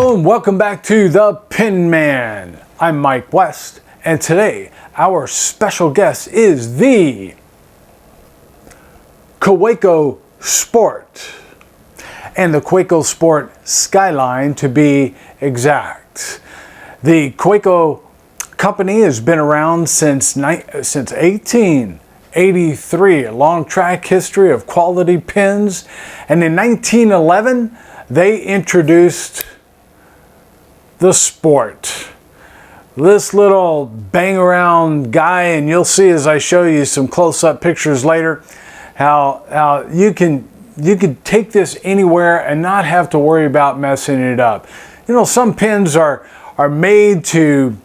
Hello and welcome back to The Pin Man. I'm Mike West, and today our special guest is the Kaweco Sport, and the Kaweco Sport Skyline to be exact. The Kaweco company has been around since 1883, a long track history of quality pins, and in 1911 they introduced the Sport. This little bang around guy, and you'll see as I show you some close-up pictures later how you can take this anywhere and not have to worry about messing it up. You know, some pins are made to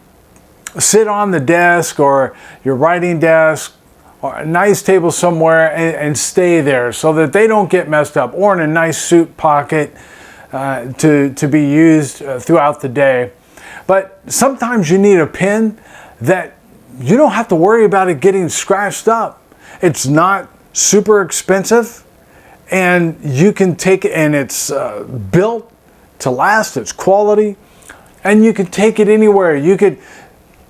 sit on the desk or your writing desk or a nice table somewhere and stay there so that they don't get messed up, or in a nice suit pocket to be used throughout the day. But sometimes you need a pin that you don't have to worry about it getting scratched up. It's not super expensive, and you can take it, and it's built to last, it's quality, and you can take it anywhere. You could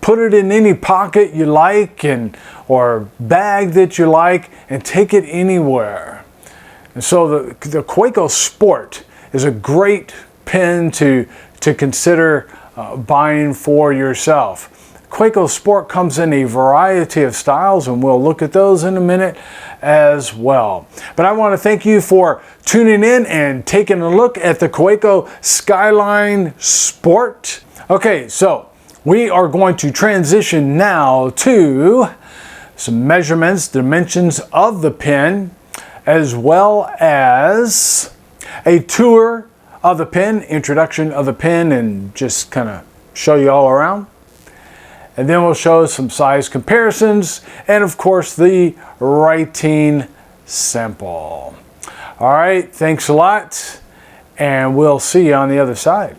put it in any pocket you like or bag that you like and take it anywhere. And so the Kaweco Sport is a great pin to consider buying for yourself. Kaweco Sport comes in a variety of styles, and we'll look at those in a minute as well. But I want to thank you for tuning in and taking a look at the Kaweco Skyline Sport. Okay, so we are going to transition now to some measurements, dimensions of the pin, as well as a tour of the pin, introduction of the pin, and just kind of show you all around. And then we'll show some size comparisons and of course the writing sample. All right, thanks a lot, and we'll see you on the other side.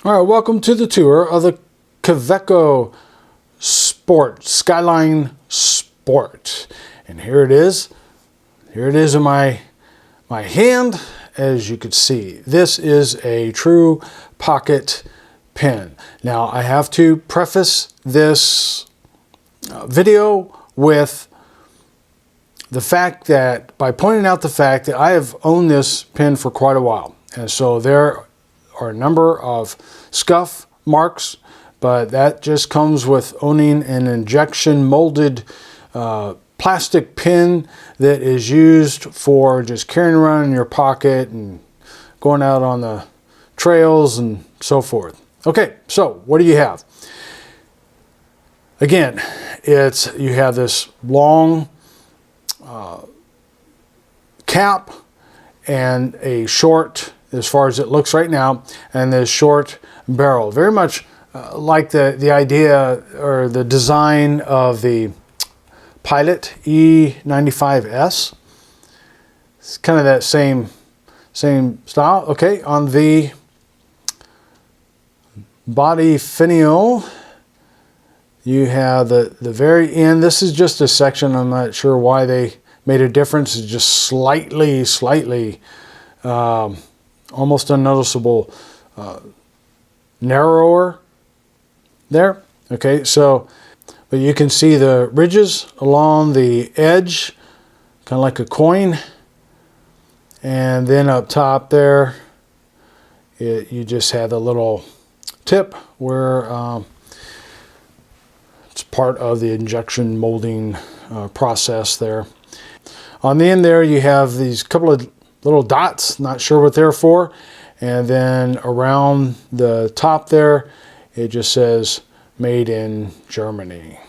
All right, welcome to the tour of the Kaweco Sport, Skyline Sport. And here it is. Here it is in my hand. As you can see, this is a true pocket pin. Now, I have to preface this video with the fact that, by pointing out the fact that I have owned this pin for quite a while. And so there are a number of scuff marks, but that just comes with owning an injection molded plastic pin that is used for just carrying around in your pocket and going out on the trails and so forth. Okay, so what do you have? Again, you have this long cap and a short, as far as it looks right now, and this short barrel. Very much like the idea or the design of the Pilot E95S. It's kind of that same style. Okay, on the body finial, you have the very end. This is just a section. I'm not sure why they made a difference. It's just slightly almost unnoticeable narrower there. Okay, so, but you can see the ridges along the edge, kind of like a coin, and then up top there you just have the little tip where it's part of the injection molding process there. On the end there you have these couple of little dots, not sure what they're for, and then around the top there it just says made in Germany.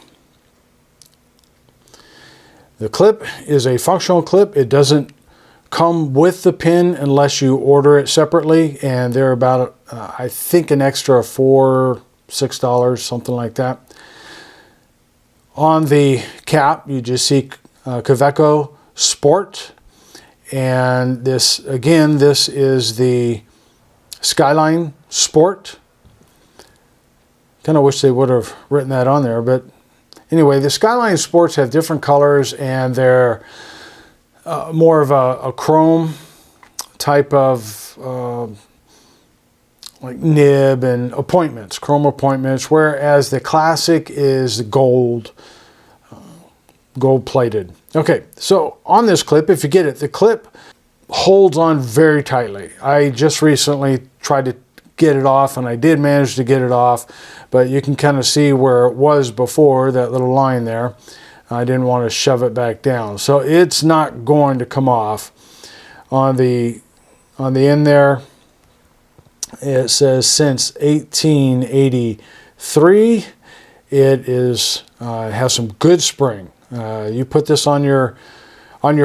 The clip is a functional clip. It doesn't come with the pin unless you order it separately, and they're about I think an extra $4-6, something like that. On the cap, you just see Kaweco Sport, and this again, this is the Skyline Sport. Kind of wish they would have written that on there, but anyway, the Skyline Sports have different colors, and they're more of a chrome type of like nib and appointments, chrome appointments, whereas the classic is gold, gold plated. Okay, so on this clip, if you get it, the clip holds on very tightly. I just recently tried to get it off, and I did manage to get it off, but you can kind of see where it was before, that little line there. I didn't want to shove it back down, so it's not going to come off. On the end there, it says since 1883. It is has some good spring. You put this on your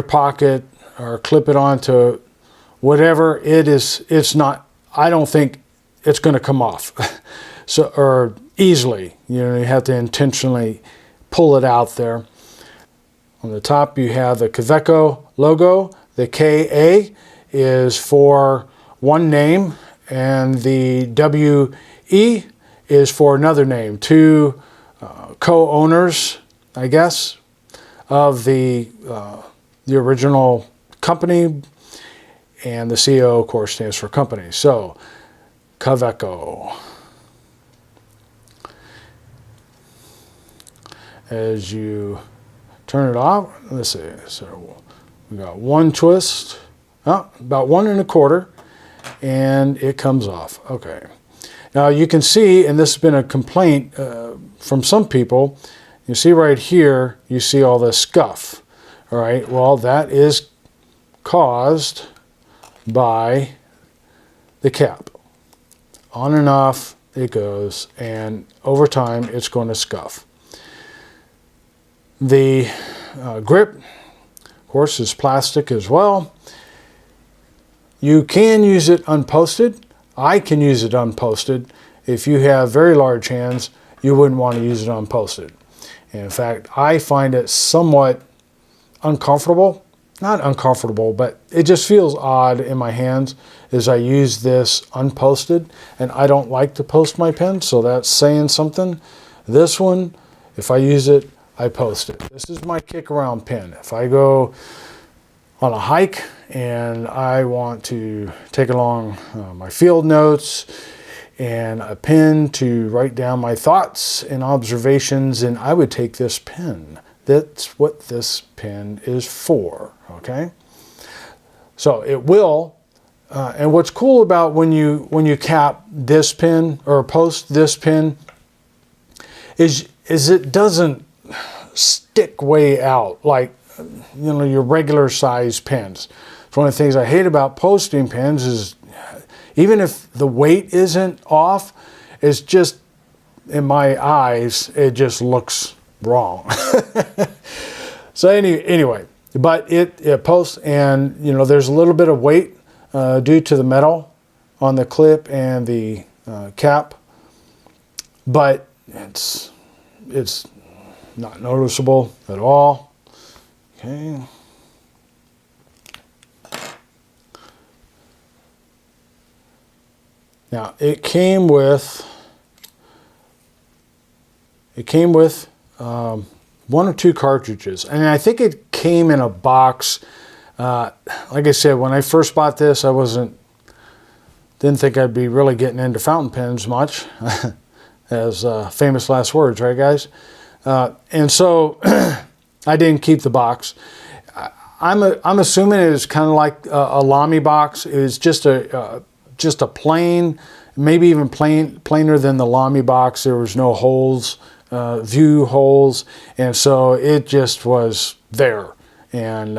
pocket or clip it onto whatever it is. It's not. I don't think it's going to come off, so or easily. You know, you have to intentionally pull it out there. On the top, you have the Kaweco logo. The KA is for one name, and the WE is for another name. Two co-owners, I guess, of the original company, and the CO, of course, stands for company. So, Kaweco. As you turn it off, let's see, so we got one twist, about 1 1/4, and it comes off. Okay. Now you can see, and this has been a complaint from some people, you see right here, you see all this scuff. All right, well, that is caused by the cap. On and off it goes, and over time it's going to scuff. The grip, of course, is plastic as well. You can use it unposted. I can use it unposted. If you have very large hands, you wouldn't want to use it unposted. In fact, I find it somewhat uncomfortable. Not uncomfortable, but it just feels odd in my hands as I use this unposted, and I don't like to post my pen, so that's saying something. This one, if I use it, I post it. This is my kick around pen. If I go on a hike and I want to take along my field notes and a pen to write down my thoughts and observations, and I would take this pen. That's what this pen is for, okay? So it will, and what's cool about when you cap this pen or post this pen is it doesn't stick way out like, you know, your regular size pens. It's one of the things I hate about posting pens is even if the weight isn't off, it's just, in my eyes, it just looks wrong. So anyway, but it posts, and you know, there's a little bit of weight due to the metal on the clip and the cap, but it's not noticeable at all. Okay. Now it came with one or two cartridges, and I think it came in a box. Like I said, when I first bought this, I didn't think I'd be really getting into fountain pens much, as famous last words, right, guys? And so I didn't keep the box. I'm assuming it was kind of like a Lamy box. It was just a plain, maybe even plainer than the Lamy box. There was no holes, view holes, and so it just was there. And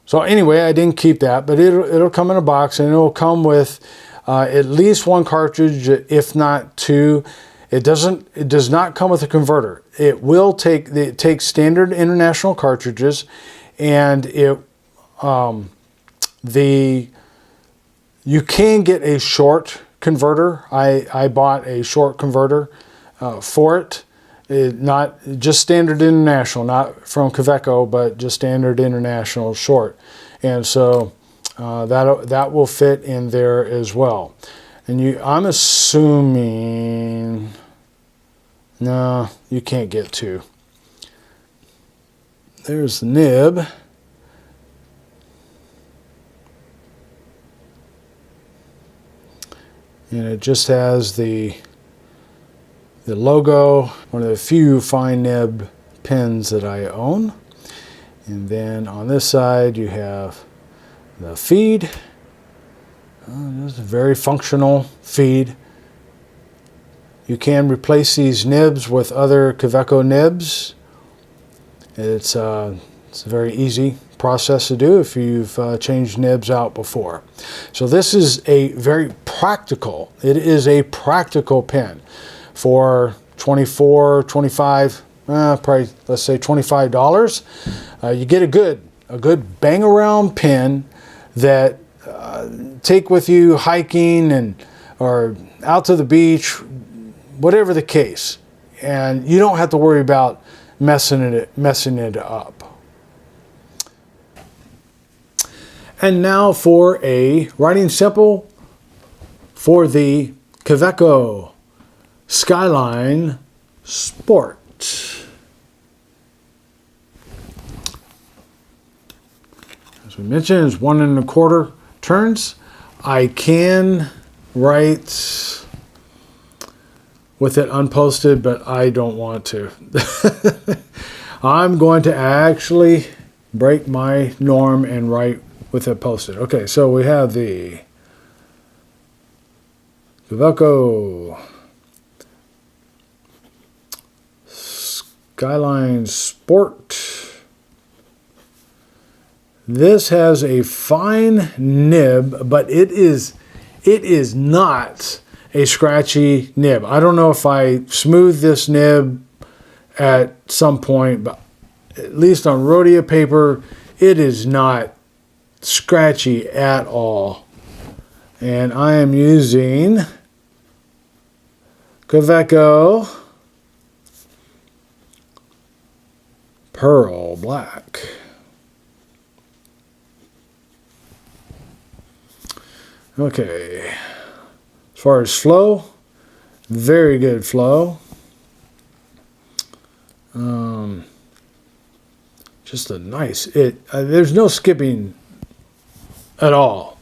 so anyway, I didn't keep that, but it'll come in a box, and it'll come with at least one cartridge, if not two. It does not come with a converter. It takes standard international cartridges, and You can get a short converter. I bought a short converter for it. Not just standard international, not from Kaweco, but just standard international short. And so that will fit in there as well. And I'm assuming, no, you can't get two. There's the nib. And it just has the logo, one of the few fine nib pins that I own. And then on this side you have the feed. This is a very functional feed. You can replace these nibs with other Kaweco nibs. It's a very easy process to do if you've changed nibs out before. So this is a very practical, it is a practical pin for $24, $25, probably let's say $25. You get a good bang around pin that take with you hiking or out to the beach, whatever the case, and you don't have to worry about messing it up. And now for a writing sample for the Kaweco Skyline Sport. As we mentioned, it's 1 1/4 turns. I can write with it unposted, but I don't want to. I'm going to actually break my norm and write with it posted. Okay, so we have the Kaweco Skyline Sport. This has a fine nib, but it is not a scratchy nib. I don't know if I smoothed this nib at some point, but at least on Rhodia paper, it is not scratchy at all. And I am using Kaweco Pearl Black. Okay, as far as flow, very good flow. Just a nice, there's no skipping at all.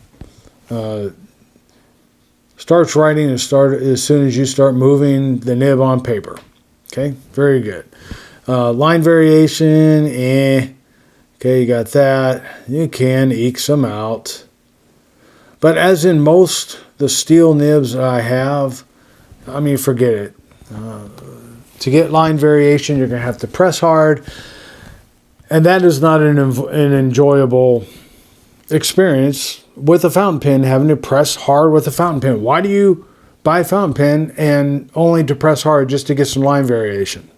Starts writing as soon as you start moving the nib on paper. Okay, very good. Line variation, okay, you got that. You can eke some out. But as in most the steel nibs I have, I mean, forget it. To get line variation, you're going to have to press hard. And that is not an enjoyable experience with a fountain pen, having to press hard with a fountain pen. Why do you buy a fountain pen and only to press hard just to get some line variation?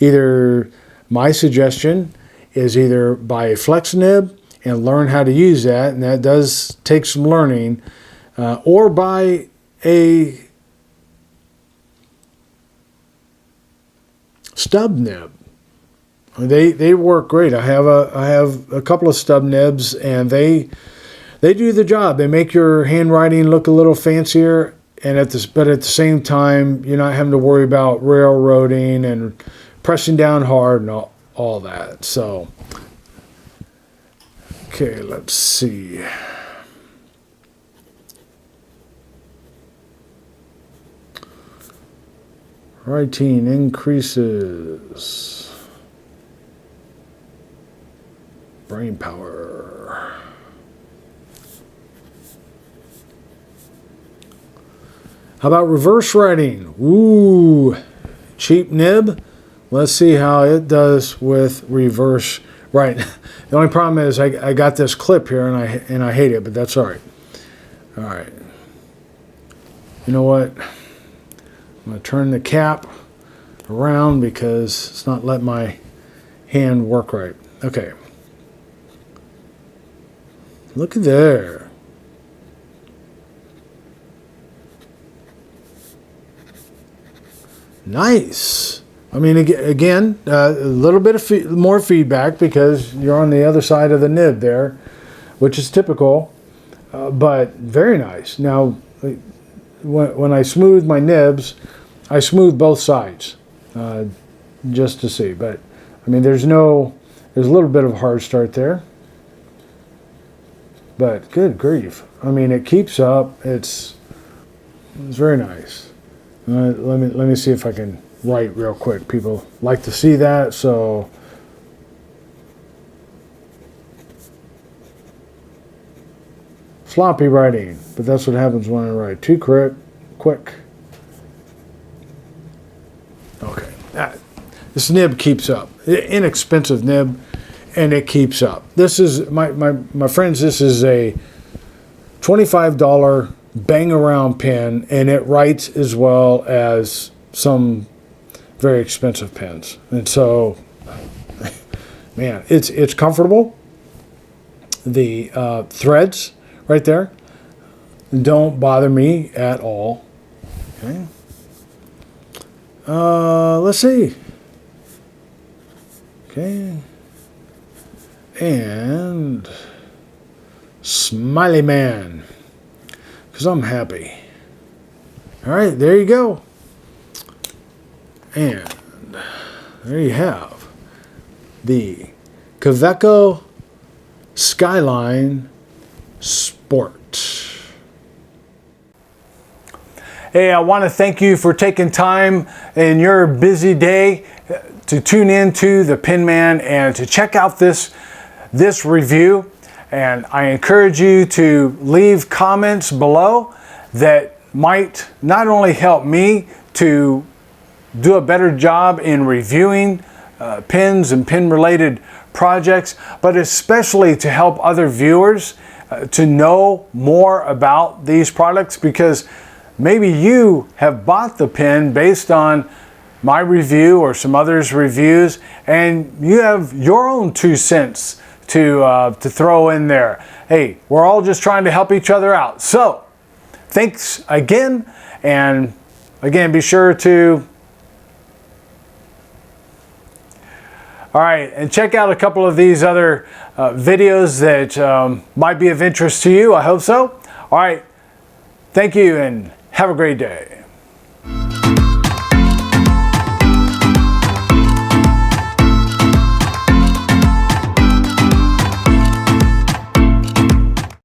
Either my suggestion is either buy a flex nib and learn how to use that, and that does take some learning, or buy a stub nib. They work great. I have a couple of stub nibs, and they do the job. They make your handwriting look a little fancier, but at the same time, you're not having to worry about railroading and pressing down hard and all that. So, okay, let's see. Writing increases. Brain power. How about reverse writing? Ooh, cheap nib. Let's see how it does with reverse writing. The only problem is I got this clip here and I hate it, but that's all right. All right. You know what? I'm going to turn the cap around because it's not letting my hand work right. Okay. Look at there. Nice. I mean, again, a little bit of more feedback because you're on the other side of the nib there, which is typical, but very nice. Now, when I smooth my nibs, I smooth both sides just to see. But, I mean, there's a little bit of a hard start there. But good grief. I mean, it keeps up. It's very nice. Let me see if I can write real quick. People like to see that, so sloppy writing, but that's what happens when I write too quick. Okay, this nib keeps up. Inexpensive nib, and it keeps up. This is my friends. This is a $25 bang around pen, and it writes as well as some very expensive pens. And so, man, it's comfortable. The threads right there don't bother me at all. Okay. Let's see. Okay. And smiley man, because I'm happy. All right, there you go. And there you have the Kaweco Skyline Sport. Hey, I want to thank you for taking time in your busy day to tune into the Pen Man and to check out this review. And I encourage you to leave comments below that might not only help me to do a better job in reviewing pens and pen related projects, but especially to help other viewers to know more about these products, because maybe you have bought the pen based on my review or some others' reviews, and you have your own 2 cents to throw in there. Hey, we're all just trying to help each other out. So, thanks again, and again, be sure to and check out a couple of these other videos that might be of interest to you. I hope so. All right, thank you and have a great day.